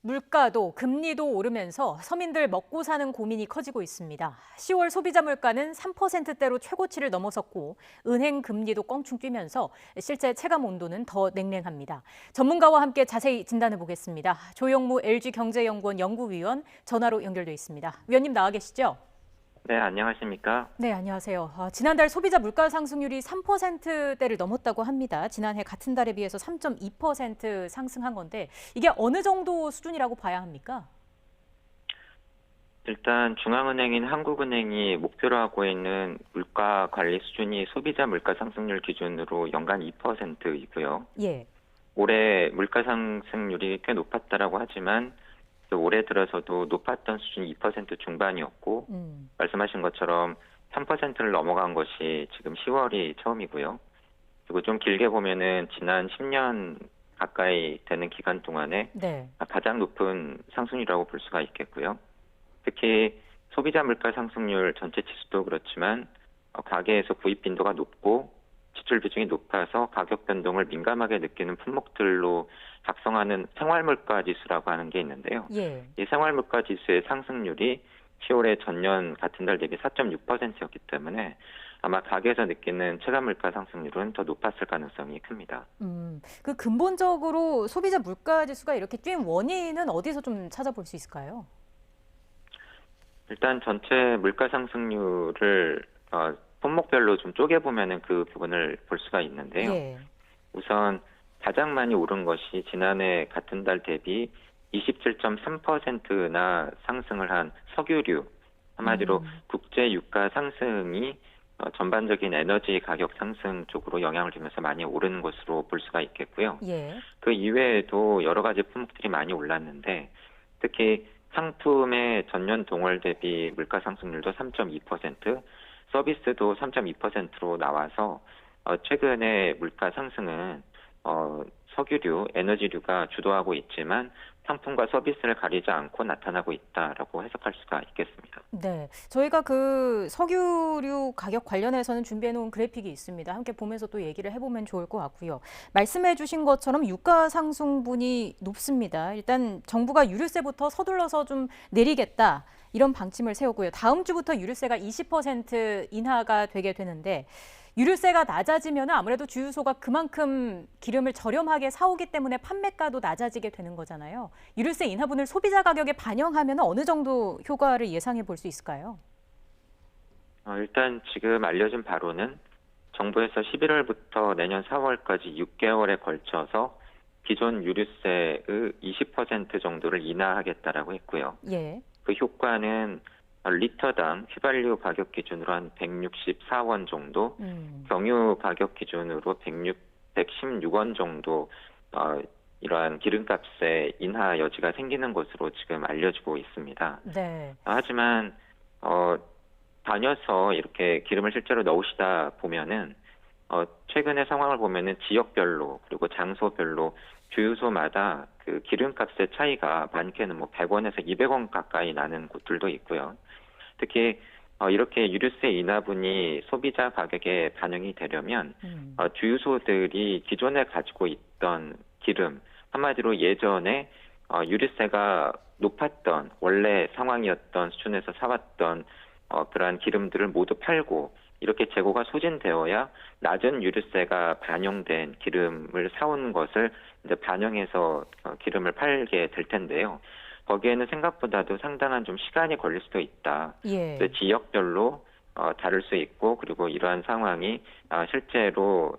물가도 금리도 오르면서 서민들 먹고 사는 고민이 커지고 있습니다. 10월 소비자 물가는 3%대로 최고치를 넘어섰고 은행 금리도 껑충 뛰면서 실제 체감 온도는 더 냉랭합니다. 전문가와 함께 자세히 진단해 보겠습니다. 조영무 LG경제연구원 연구위원 전화로 연결돼 있습니다. 위원님 나와 계시죠? 네, 안녕하십니까? 네, 안녕하세요. 지난달 소비자 물가 상승률이 3%대를 넘었다고 합니다. 지난해 같은 달에 비해서 3.2% 상승한 건데 이게 어느 정도 수준이라고 봐야 합니까? 일단 중앙은행인 한국은행이 목표로 하고 있는 물가 관리 수준이 소비자 물가 상승률 기준으로 연간 2%이고요. 예. 올해 물가 상승률이 꽤 높았다라고 하지만 또 올해 들어서도 높았던 수준이 2% 중반이었고 말씀하신 것처럼 3%를 넘어간 것이 지금 10월이 처음이고요. 그리고 좀 길게 보면은 지난 10년 가까이 되는 기간 동안에 네. 가장 높은 상승률이라고 볼 수가 있겠고요. 특히 소비자 물가 상승률 전체 지수도 그렇지만 가계에서 구입 빈도가 높고 지출 비중이 높아서 가격 변동을 민감하게 느끼는 품목들로 작성하는 생활물가 지수라고 하는 게 있는데요. 예. 이 생활물가 지수의 상승률이 10월에 전년 같은 달 대비 4.6%였기 때문에 아마 가게에서 느끼는 체감 물가 상승률은 더 높았을 가능성이 큽니다. 그 근본적으로 소비자 물가 지수가 이렇게 뛴 원인은 어디서 좀 찾아볼 수 있을까요? 일단 전체 물가 상승률을 품목별로 좀 쪼개보면은 그 부분을 볼 수가 있는데요. 예. 우선 가장 많이 오른 것이 지난해 같은 달 대비 27.3%나 상승을 한 석유류, 한마디로 국제 유가 상승이 전반적인 에너지 가격 상승 쪽으로 영향을 주면서 많이 오른 것으로 볼 수가 있겠고요. 예. 그 이외에도 여러 가지 품목들이 많이 올랐는데 특히 상품의 전년 동월 대비 물가 상승률도 3.2%, 서비스도 3.2%로 나와서 최근에 물가 상승은 석유류, 에너지류가 주도하고 있지만 상품과 서비스를 가리지 않고 나타나고 있다라고 해석할 수가 있겠습니다. 네. 저희가 그 석유류 가격 관련해서는 준비해 놓은 그래픽이 있습니다. 함께 보면서 또 얘기를 해보면 좋을 것 같고요. 말씀해 주신 것처럼 유가 상승분이 높습니다. 일단 정부가 유류세부터 서둘러서 좀 내리겠다. 이런 방침을 세우고요. 다음 주부터 유류세가 20% 인하가 되게 되는데 유류세가 낮아지면 아무래도 주유소가 그만큼 기름을 저렴하게 사오기 때문에 판매가도 낮아지게 되는 거잖아요. 유류세 인하분을 소비자 가격에 반영하면 어느 정도 효과를 예상해 볼 수 있을까요? 일단 지금 알려진 바로는 정부에서 11월부터 내년 4월까지 6개월에 걸쳐서 기존 유류세의 20% 정도를 인하하겠다라고 했고요. 예. 그 효과는 리터당 휘발유 가격 기준으로 한 164원 정도, 경유 가격 기준으로 116원 정도 이러한 기름값의 인하 여지가 생기는 것으로 지금 알려지고 있습니다. 네. 하지만 다녀서 이렇게 기름을 실제로 넣으시다 보면은 최근의 상황을 보면은 지역별로 그리고 장소별로 주유소마다 그 기름값의 차이가 많게는 뭐 100원에서 200원 가까이 나는 곳들도 있고요. 특히 이렇게 유류세 인하분이 소비자 가격에 반영이 되려면 주유소들이 기존에 가지고 있던 기름, 한마디로 예전에 유류세가 높았던 원래 상황이었던 수준에서 사왔던 그러한 기름들을 모두 팔고 이렇게 재고가 소진되어야 낮은 유류세가 반영된 기름을 사온 것을 이제 반영해서 기름을 팔게 될 텐데요. 거기에는 생각보다도 상당한 좀 시간이 걸릴 수도 있다. 예. 지역별로 다를 수 있고 그리고 이러한 상황이 실제로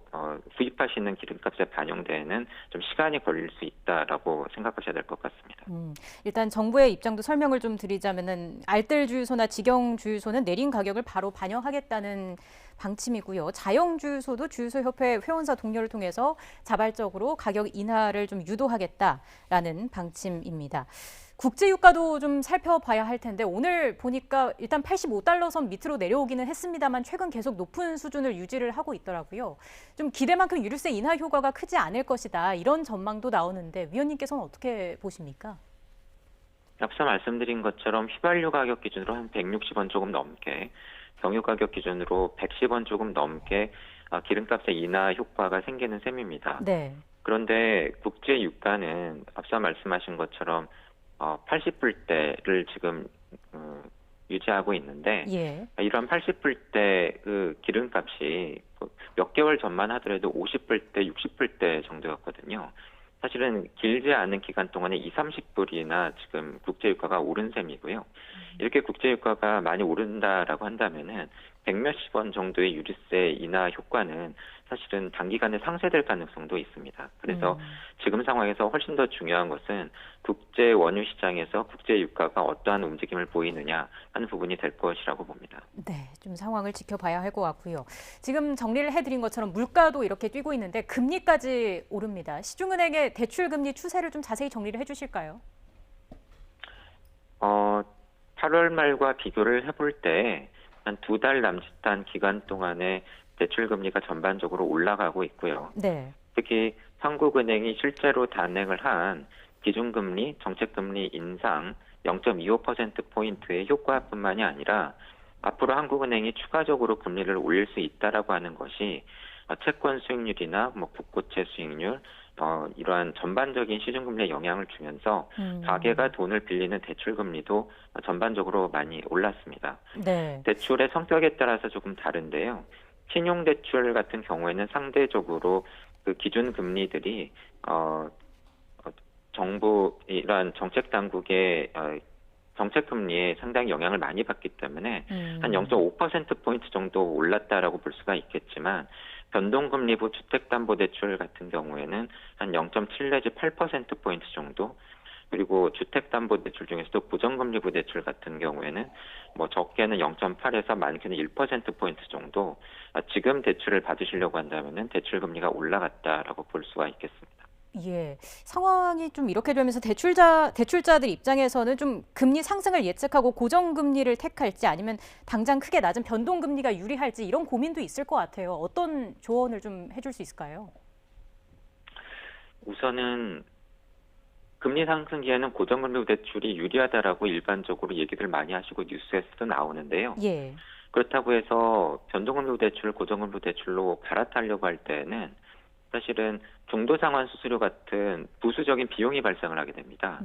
구입하시는 기름값에 반영되는 좀 시간이 걸릴 수 있다라고 생각하셔야 될 것 같습니다. 일단 정부의 입장도 설명을 좀 드리자면은 알뜰 주유소나 직영 주유소는 내린 가격을 바로 반영하겠다는 방침이고요. 자영 주유소도 주유소 협회 회원사 동료를 통해서 자발적으로 가격 인하를 좀 유도하겠다라는 방침입니다. 국제 유가도 좀 살펴봐야 할 텐데 오늘 보니까 일단 85달러 선 밑으로 내려오기는 했습니다만 최근 계속 높은 수준을 유지를 하고 있더라고요. 좀 기대만큼 유류세 인하 효과가 크지 않을 것이다. 이런 전망도 나오는데 위원님께서는 어떻게 보십니까? 앞서 말씀드린 것처럼 휘발유 가격 기준으로 한 160원 조금 넘게, 경유 가격 기준으로 110원 조금 넘게 기름값의 인하 효과가 생기는 셈입니다. 네. 그런데 국제 유가는 앞서 말씀하신 것처럼 80불대를 지금 유지하고 있는데 예. 이런 80불대 그 기름값이 몇 개월 전만 하더라도 50불대, 60불대 정도였거든요. 사실은 길지 않은 기간 동안에 2, 30불이나 지금 국제유가가 오른 셈이고요. 이렇게 국제유가가 많이 오른다라고 한다면은 100몇십 원 정도의 유류세 인하 효과는 사실은 단기간에 상쇄될 가능성도 있습니다. 그래서 지금 상황에서 훨씬 더 중요한 것은 국제 원유 시장에서 국제 유가가 어떠한 움직임을 보이느냐 하는 부분이 될 것이라고 봅니다. 네, 좀 상황을 지켜봐야 할 것 같고요. 지금 정리를 해드린 것처럼 물가도 이렇게 뛰고 있는데 금리까지 오릅니다. 시중은행의 대출 금리 추세를 좀 자세히 정리를 해주실까요? 8월 말과 비교를 해볼 때 한 2달 남짓한 기간 동안에 대출 금리가 전반적으로 올라가고 있고요. 네. 특히 한국은행이 실제로 단행을 한 기준금리, 정책금리 인상 0.25%포인트의 효과뿐만이 아니라 앞으로 한국은행이 추가적으로 금리를 올릴 수 있다라고 하는 것이 채권 수익률이나 국고채 수익률, 이러한 전반적인 시중금리에 영향을 주면서 가계가 돈을 빌리는 대출금리도 전반적으로 많이 올랐습니다. 네. 대출의 성격에 따라서 조금 다른데요. 신용대출 같은 경우에는 상대적으로 그 기준금리들이 정부 이러한 정책 당국의 정책 금리에 상당히 영향을 많이 받기 때문에 한 0.5%포인트 정도 올랐다라고 볼 수가 있겠지만 변동금리부 주택담보대출 같은 경우에는 한 0.7 내지 8%포인트 정도, 그리고 주택담보대출 중에서도 고정금리부 대출 같은 경우에는 적게는 0.8에서 많게는 1%포인트 정도 지금 대출을 받으시려고 한다면은 대출금리가 올라갔다라고 볼 수가 있겠습니다. 예, 상황이 좀 이렇게 되면서 대출자들 입장에서는 좀 금리 상승을 예측하고 고정금리를 택할지 아니면 당장 크게 낮은 변동금리가 유리할지 이런 고민도 있을 것 같아요. 어떤 조언을 좀 해줄 수 있을까요? 우선은 금리 상승기에는 고정금리 대출이 유리하다라고 일반적으로 얘기들 많이 하시고 뉴스에서도 나오는데요. 예. 그렇다고 해서 변동금리 대출, 고정금리 대출로 갈아타려고 할 때는 사실은 중도상환 수수료 같은 부수적인 비용이 발생을 하게 됩니다.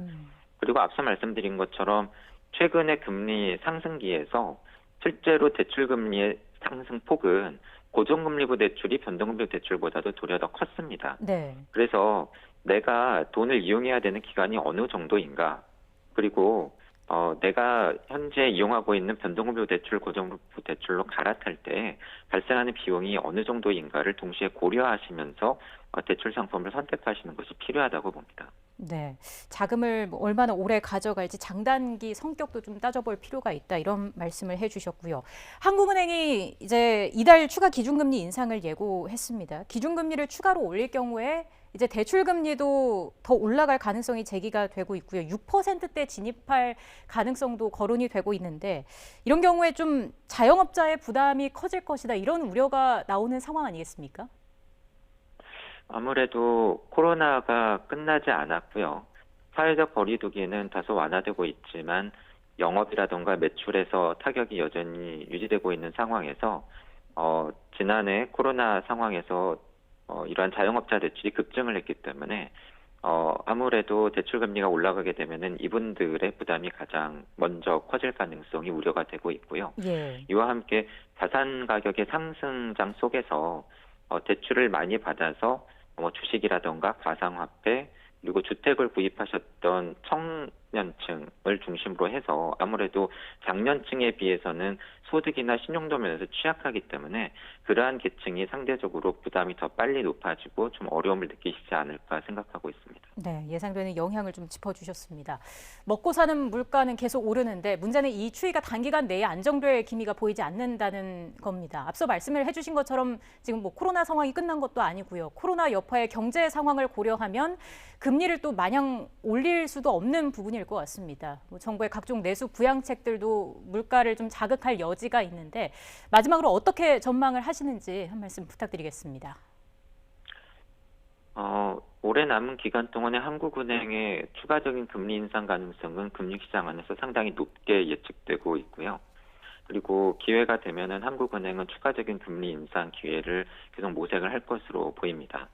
그리고 앞서 말씀드린 것처럼 최근의 금리 상승기에서 실제로 대출금리의 상승폭은 고정금리부 대출이 변동금리 대출보다도 도리어 더 컸습니다. 네. 그래서 내가 돈을 이용해야 되는 기간이 어느 정도인가, 그리고 내가 현재 이용하고 있는 변동금리 대출, 고정금리 대출로 갈아탈 때 발생하는 비용이 어느 정도인가를 동시에 고려하시면서 대출 상품을 선택하시는 것이 필요하다고 봅니다. 네, 자금을 얼마나 오래 가져갈지 장단기 성격도 좀 따져볼 필요가 있다 이런 말씀을 해주셨고요. 한국은행이 이제 이달 추가 기준금리 인상을 예고했습니다. 기준금리를 추가로 올릴 경우에 이제 대출금리도 더 올라갈 가능성이 제기가 되고 있고요. 6%대 진입할 가능성도 거론이 되고 있는데 이런 경우에 좀 자영업자의 부담이 커질 것이다 이런 우려가 나오는 상황 아니겠습니까? 아무래도 코로나가 끝나지 않았고요. 사회적 거리두기는 다소 완화되고 있지만 영업이라던가 매출에서 타격이 여전히 유지되고 있는 상황에서 지난해 코로나 상황에서 이러한 자영업자 대출이 급증을 했기 때문에 아무래도 대출 금리가 올라가게 되면은 이분들의 부담이 가장 먼저 커질 가능성이 우려가 되고 있고요. 예. 이와 함께 자산 가격의 상승장 속에서 대출을 많이 받아서 주식이라던가 가상화폐 그리고 주택을 구입하셨던 청년층을 중심으로 해서 아무래도 장년층에 비해서는 소득이나 신용도 면에서 취약하기 때문에 그러한 계층이 상대적으로 부담이 더 빨리 높아지고 좀 어려움을 느끼시지 않을까 생각하고 있습니다. 네, 예상되는 영향을 좀 짚어주셨습니다. 먹고 사는 물가는 계속 오르는데 문제는 이 추이가 단기간 내에 안정될 기미가 보이지 않는다는 겁니다. 앞서 말씀을 해주신 것처럼 지금 코로나 상황이 끝난 것도 아니고요. 코로나 여파의 경제 상황을 고려하면 금리를 또 마냥 올릴 수도 없는 부분일 것 같습니다. 정부의 각종 내수 부양책들도 물가를 좀 자극할 여지가 있는데 마지막으로 어떻게 전망을 하시는지 한 말씀 부탁드리겠습니다. 올해 남은 기간 동안에 한국은행의 추가적인 금리 인상 가능성은 금융시장 안에서 상당히 높게 예측되고 있고요. 그리고 기회가 되면은 한국은행은 추가적인 금리 인상 기회를 계속 모색을 할 것으로 보입니다.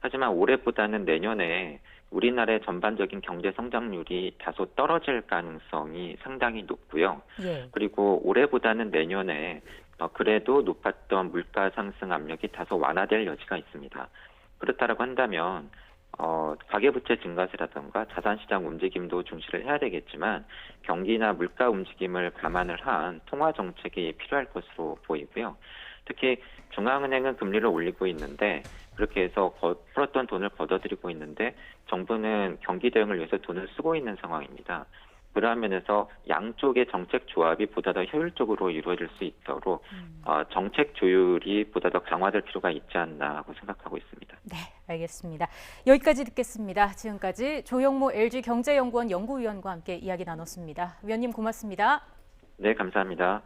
하지만 올해보다는 내년에 우리나라의 전반적인 경제 성장률이 다소 떨어질 가능성이 상당히 높고요. 예. 그리고 올해보다는 내년에 그래도 높았던 물가 상승 압력이 다소 완화될 여지가 있습니다. 그렇다라고 한다면 가계부채 증가세라든가 자산시장 움직임도 중시를 해야 되겠지만 경기나 물가 움직임을 감안을 한 통화 정책이 필요할 것으로 보이고요. 특히 중앙은행은 금리를 올리고 있는데 그렇게 해서 풀었던 돈을 걷어들이고 있는데 정부는 경기 대응을 위해서 돈을 쓰고 있는 상황입니다. 그러한 면에서 양쪽의 정책 조합이 보다 더 효율적으로 이루어질 수 있도록 정책 조율이 보다 더 강화될 필요가 있지 않나 하고 생각하고 있습니다. 네, 알겠습니다. 여기까지 듣겠습니다. 지금까지 조영모 LG경제연구원 연구위원과 함께 이야기 나눴습니다. 위원님 고맙습니다. 네, 감사합니다.